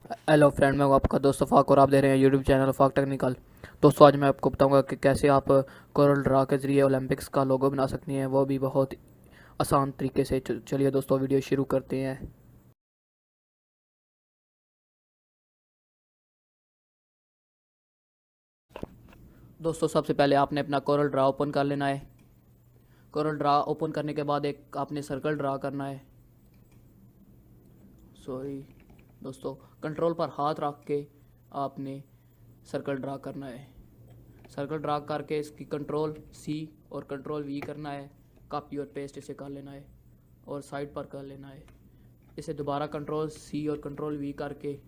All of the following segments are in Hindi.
हेलो फ्रेंड, मैं हूं आपका दोस्त फाक और आप देख रहे हैं यूट्यूब चैनल फाक टेक्निकल। दोस्तों, आज मैं आपको बताऊंगा कि कैसे आप कोरल ड्रा के ज़रिए ओलंपिक्स का लोगो बना सकती हैं, वो भी बहुत आसान तरीके से। चलिए दोस्तों, वीडियो शुरू करते हैं। दोस्तों, सबसे पहले आपने अपना कोरल ड्रा ओपन कर लेना है। कोरल ड्रा ओपन करने के बाद एक आपने सर्कल ड्रा करना है। सॉरी दोस्तों, कंट्रोल पर हाथ रख के आपने सर्कल ड्रा करना है। सर्कल ड्रा करके इसकी कंट्रोल सी और कंट्रोल वी करना है। कॉपी और पेस्ट इसे कर लेना है और साइड पर कर लेना है। इसे दोबारा कंट्रोल सी और कंट्रोल वी करके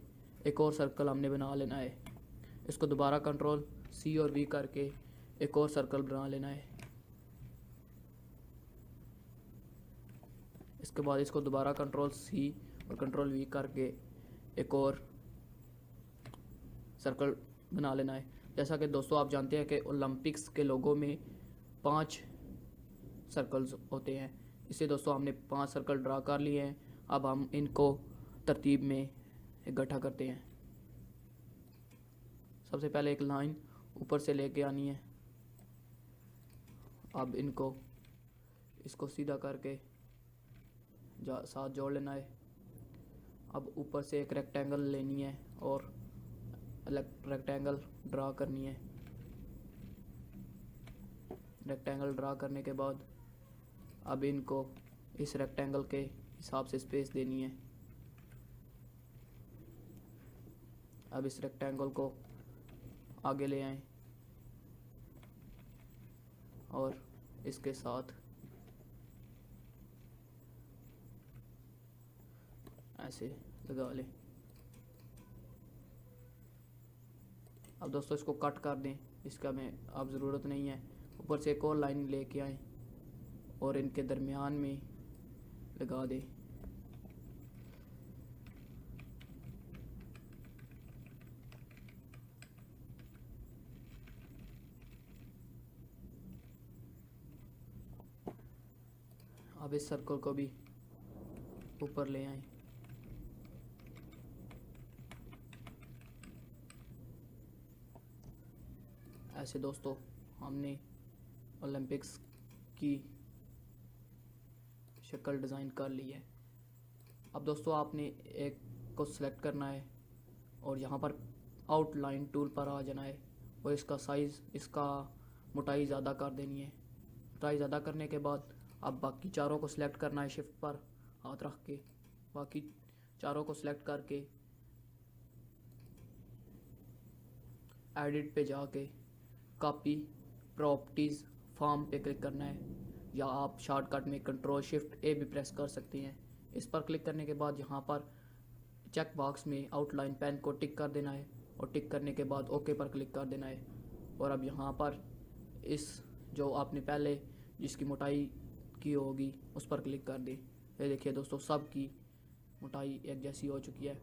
एक और सर्कल हमने बना लेना है। इसको दोबारा कंट्रोल सी और वी करके एक और सर्कल बना लेना है। इसके बाद इसको दोबारा कंट्रोल सी और कंट्रोल वी करके एक और सर्कल बना लेना है। जैसा कि दोस्तों आप जानते हैं कि ओलंपिक्स के लोगों में 5 सर्कल्स होते हैं। इससे दोस्तों हमने 5 सर्कल ड्रा कर लिए हैं। अब हम इनको तरतीब में इकट्ठा करते हैं। सबसे पहले एक लाइन ऊपर से लेके आनी है। अब इसको सीधा करके साथ जोड़ लेना है। अब ऊपर से एक रेक्टेंगल लेनी है और रेक्टेंगल ड्रा करनी है। रेक्टेंगल ड्रा करने के बाद अब इनको इस रेक्टेंगल के हिसाब से स्पेस देनी है। अब इस रेक्टेंगल को आगे ले आएं और इसके साथ ऐसे लगा लें। अब दोस्तों इसको कट कर दें, इसका में अब ज़रूरत नहीं है। ऊपर से एक और लाइन लेके आएं और इनके दरमियान में लगा दें। अब इस सर्कल को भी ऊपर ले आएं। ऐसे दोस्तों हमने ओलंपिक्स की शक्ल डिज़ाइन कर ली है। अब दोस्तों आपने एक को सिलेक्ट करना है और यहाँ पर आउटलाइन टूल पर आ जाना है और इसका साइज़, इसका मोटाई ज़्यादा कर देनी है। मोटाई ज़्यादा करने के बाद अब बाकी चारों को सिलेक्ट करना है। शिफ्ट पर हाथ रख के बाकी चारों को सिलेक्ट करके एडिट पे जाके कॉपी प्रॉपर्टीज़ फॉर्म पे क्लिक करना है, या आप शॉर्टकट में कंट्रोल शिफ्ट ए भी प्रेस कर सकते हैं। इस पर क्लिक करने के बाद यहाँ पर चेक बॉक्स में आउटलाइन पेन को टिक कर देना है और टिक करने के बाद ओके पर क्लिक कर देना है। और अब यहाँ पर इस जो आपने पहले जिसकी मोटाई की होगी उस पर क्लिक कर दें। ये देखिए दोस्तों, सब की मोटाई एक जैसी हो चुकी है।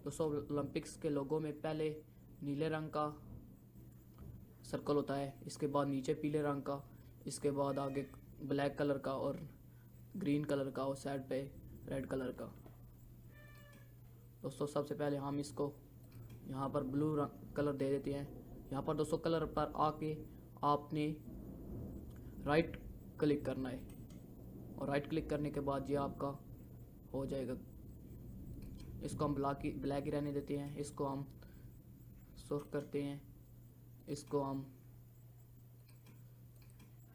दोस्तों ओलंपिक्स के लोगों में पहले नीले रंग का सर्कल होता है, इसके बाद नीचे पीले रंग का, इसके बाद आगे ब्लैक कलर का और ग्रीन कलर का और साइड पे रेड कलर का। दोस्तों सबसे पहले हम इसको यहाँ पर ब्लू कलर दे देते हैं। यहाँ पर दोस्तों कलर पर आके आपने राइट क्लिक करना है और राइट क्लिक करने के बाद ये आपका हो जाएगा। इसको हम ब्लैक ही रहने देते हैं। इसको हम सुर्ख करते हैं, इसको हम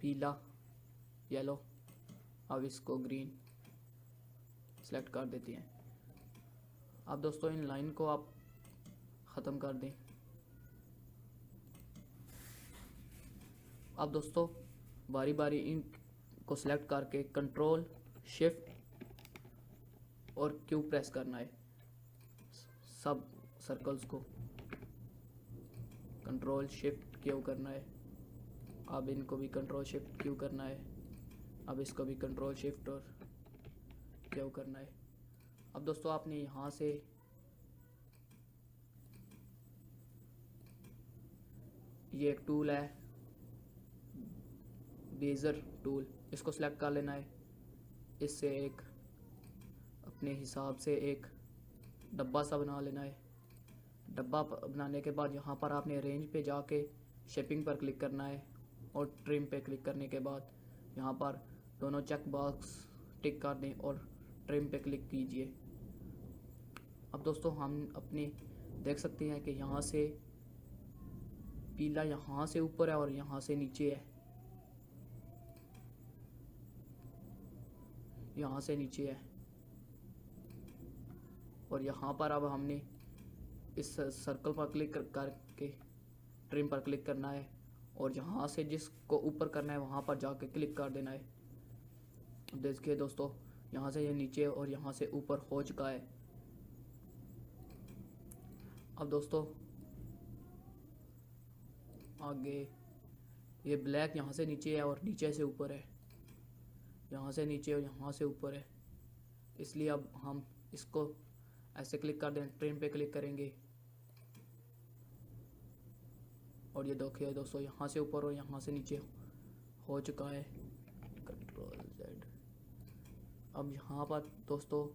पीला, येलो, अब इसको ग्रीन सेलेक्ट कर देते हैं। अब दोस्तों इन लाइन को आप ख़त्म कर दें। अब दोस्तों बारी बारी इन को सिलेक्ट करके कंट्रोल शिफ्ट और क्यू प्रेस करना है। सब सर्कल्स को कंट्रोल शिफ्ट क्यू करना है। अब इनको भी कंट्रोल शिफ्ट क्यू करना है। अब इसको भी कंट्रोल शिफ्ट और क्यू करना है। अब दोस्तों आपने यहाँ से ये एक टूल है बेजर टूल, इसको सिलेक्ट कर लेना है। इससे एक अपने हिसाब से एक डब्बा सा बना लेना है। डब्बा बनाने के बाद यहाँ पर आपने रेंज पे जाके शेपिंग पर क्लिक करना है और ट्रिम पे क्लिक करने के बाद यहाँ पर दोनों चेक बॉक्स टिक कर दें और ट्रिम पे क्लिक कीजिए। अब दोस्तों हम अपने देख सकते हैं कि यहाँ से पीला यहाँ से ऊपर है और यहाँ से नीचे है, यहाँ से नीचे है। और यहाँ पर अब हमने इस सर्कल पर क्लिक करके ट्रिम पर क्लिक करना है और यहाँ से जिसको ऊपर करना है वहाँ पर जाके क्लिक कर देना है। देखिए दोस्तों, यहाँ से ये नीचे और यहाँ से ऊपर हो चुका है। अब दोस्तों आगे ये ब्लैक यहाँ से नीचे है और नीचे से ऊपर है, यहाँ से नीचे और यहाँ से ऊपर है, इसलिए अब हम इसको ऐसे क्लिक कर दें, ट्रिम पे क्लिक करेंगे और ये देखिए दोस्तों यहाँ से ऊपर और यहाँ से नीचे हो चुका है। Control Z। अब यहाँ पर दोस्तों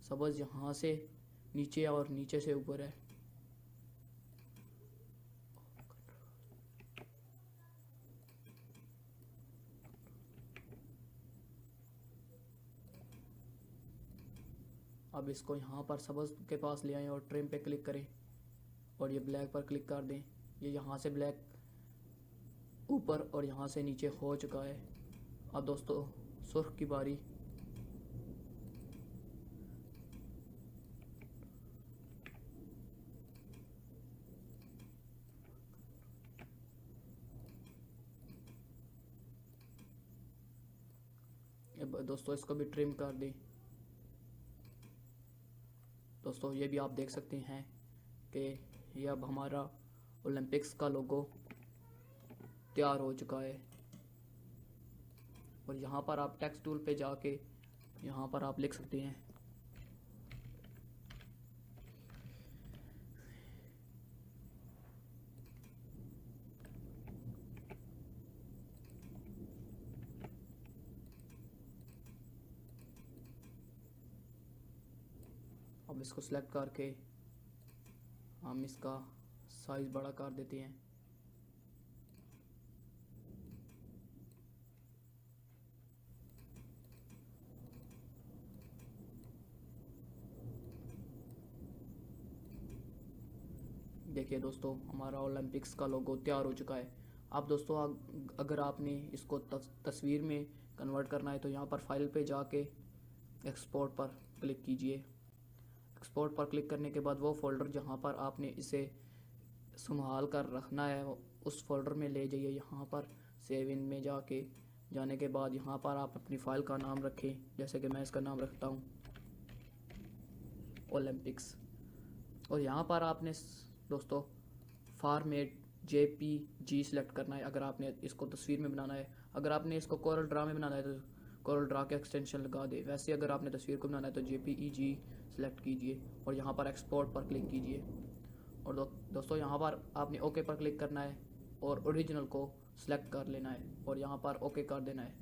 सब्ज़ यहाँ से नीचे और नीचे से ऊपर है। अब इसको यहाँ पर सब्ज़ के पास ले आएं और ट्रिम पे क्लिक करें और ये ब्लैक पर क्लिक कर दें। ये यहाँ से ब्लैक ऊपर और यहाँ से नीचे हो चुका है। अब दोस्तों सुर्ख की बारी। अब दोस्तों इसको भी ट्रिम कर दें। दोस्तों ये भी आप देख सकते हैं कि ये अब हमारा ओलंपिक्स का लोगो तैयार हो चुका है। और यहाँ पर आप टेक्स्ट टूल पे जाके यहाँ पर आप लिख सकते हैं अब इसको सिलेक्ट करके हम इसका साइज़ बड़ा कर देते हैं। देखिए दोस्तों हमारा ओलंपिक्स का लोगो तैयार हो चुका है। अब दोस्तों अगर आपने इसको तस्वीर में कन्वर्ट करना है तो यहाँ पर फाइल पे जाके एक्सपोर्ट पर क्लिक कीजिए। एक्सपोर्ट पर क्लिक करने के बाद वो फ़ोल्डर जहाँ पर आपने इसे संभाल कर रखना है उस फोल्डर में ले जाइए। यहाँ पर सेव इन में जाने के बाद यहाँ पर आप अपनी फ़ाइल का नाम रखें, जैसे कि मैं इसका नाम रखता हूँ ओलंपिक्स। और यहाँ पर आपने दोस्तों फॉर्मेट JPG सेलेक्ट करना है अगर आपने इसको तस्वीर में बनाना है। अगर आपने इसको कोरल ड्रा में बनाना है तो कोरल ड्रा के एक्सटेंशन लगा दे। वैसे अगर आपने तस्वीर को बनाना है तो JPEG सेलेक्ट कीजिए और यहाँ पर एक्सपोर्ट पर क्लिक कीजिए। और दोस्तों यहाँ पर आपने ओके पर क्लिक करना है और ओरिजिनल को सिलेक्ट कर लेना है और यहाँ पर ओके कर देना है।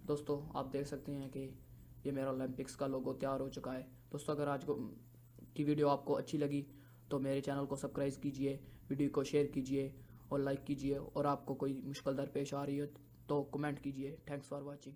दोस्तों आप देख सकते हैं कि ये मेरा ओलंपिक्स का लोगो तैयार हो चुका है। दोस्तों अगर आज की वीडियो आपको अच्छी लगी तो मेरे चैनल को सब्सक्राइब कीजिए, वीडियो को शेयर कीजिए और लाइक कीजिए। और आपको कोई मुश्किल दरपेश आ रही है तो कमेंट कीजिए। Thanks for watching.